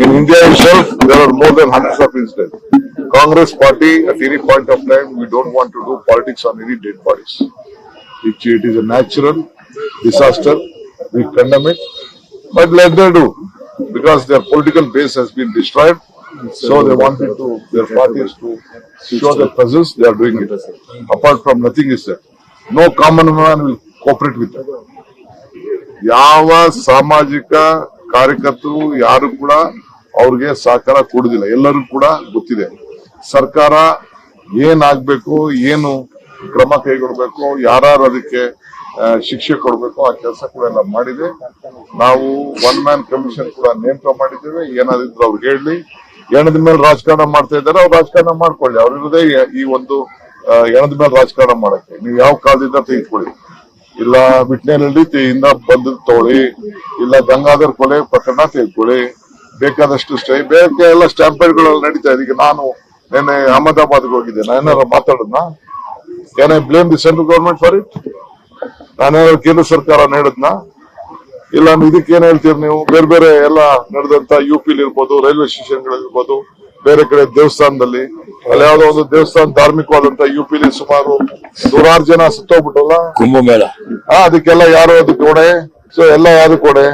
In India itself, there are more than hundreds of incidents. Congress party, at any point of time, we don't want to do politics on any dead bodies. It is a natural disaster. We condemn it, but let them do, because their political base has been destroyed. So they wanted to, their parties to show their presence. They are doing it. Apart from nothing is there. No common man will cooperate with them. ಯಾವ ಸಾಮಾಜಿಕ ಕಾರ್ಯಕರ್ತರು ಯಾರು ಕೂಡ ಅವ್ರಿಗೆ ಸಹಕಾರ ಕೊಡುದಿಲ್ಲ. ಎಲ್ಲರೂ ಕೂಡ ಗೊತ್ತಿದೆ ಸರ್ಕಾರ ಏನಾಗ್ಬೇಕು, ಏನು ಕ್ರಮ ಕೈಗೊಳ್ಬೇಕು, ಯಾರು ಅದಕ್ಕೆ ಶಿಕ್ಷೆ ಕೊಡಬೇಕು, ಆ ಕೆಲಸ ಕೂಡ ಎಲ್ಲ ಮಾಡಿದೆ. ನಾವು ಒನ್ ಮ್ಯಾನ್ ಕಮಿಷನ್ ಕೂಡ ನೇಮಕ ಮಾಡಿದ್ದೇವೆ. ಏನಾದಿದ್ರು ಅವ್ರಿಗೆ ಹೇಳಿ, ಎಣದ ಮೇಲೆ ರಾಜಕಾರಣ ಮಾಡ್ತಾ ಇದ್ದಾರೆ, ಅವ್ರು ರಾಜಕಾರಣ ಮಾಡ್ಕೊಳ್ಳಿ. ಅವ್ರಿರೋದೇ ಈ ಒಂದು ಎಣದ ಮೇಲೆ ರಾಜಕಾರಣ ಮಾಡಕ್ಕೆ. ನೀವು ಯಾವ ಕಾಲದಿಂದ ತೆಗೆದುಕೊಳ್ಳಿ, ಇಲ್ಲ ವಿಟ್ನೆಹಳ್ಳಿಯಿಂದ ಬಂದು ತಗೊಳ್ಳಿ, ಇಲ್ಲ ಗಂಗಾಧರ್ ಕೊಲೆ ಪ್ರಕರಣ ತೆಗೆದುಕೊಳ್ಳಿ, ಬೇಕಾದಷ್ಟು ಎಲ್ಲ ಸ್ಟ್ಯಾಂಪೇಡ್ಗಳೆಲ್ಲ ನಡೀತಾ ಇದೆ. ಈಗ ನಾನು ನಿನ್ನೆ ಅಹಮದಾಬಾದ್ಗೆ ಹೋಗಿದ್ದೆ. ನಾನೇನಾರ ಮಾತಾಡದ್ನ? Can I blame the central government for it? ನಾನೇನಾದ್ರು ಕೇಂದ್ರ ಸರ್ಕಾರ ನಡೆದ್ನ? ಇಲ್ಲ ಇದಕ್ಕೇನ್ ಹೇಳ್ತೀರಿ ನೀವು? ಬೇರೆ ಬೇರೆ ಎಲ್ಲ ನಡೆದಂತ ಯುಪಿಲಿ ಇರ್ಬೋದು, ರೈಲ್ವೆ ಸ್ಟೇಷನ್ಗಳಿರ್ಬೋದು, ಬೇರೆ ಕಡೆ ದೇವಸ್ಥಾನದಲ್ಲಿ, ಅಲ್ಲಿ ಯಾವ್ದೋ ಒಂದು ದೇವಸ್ಥಾನ ಧಾರ್ಮಿಕವಾದಂತ ಯುಪಿಲಿ ಸುಮಾರು 100 ಜನ ಸತ್ತೋಗ್ಬಿಟ್ಟಲ್ಲ, ಕುಂಭಮೇಳ. ಅದಕ್ಕೆಲ್ಲ ಯಾರು ಅದಕ್ಕೆ ಹೊಣೆ? ಸೊ ಎಲ್ಲ ಯಾರು ಕೊಡೆ?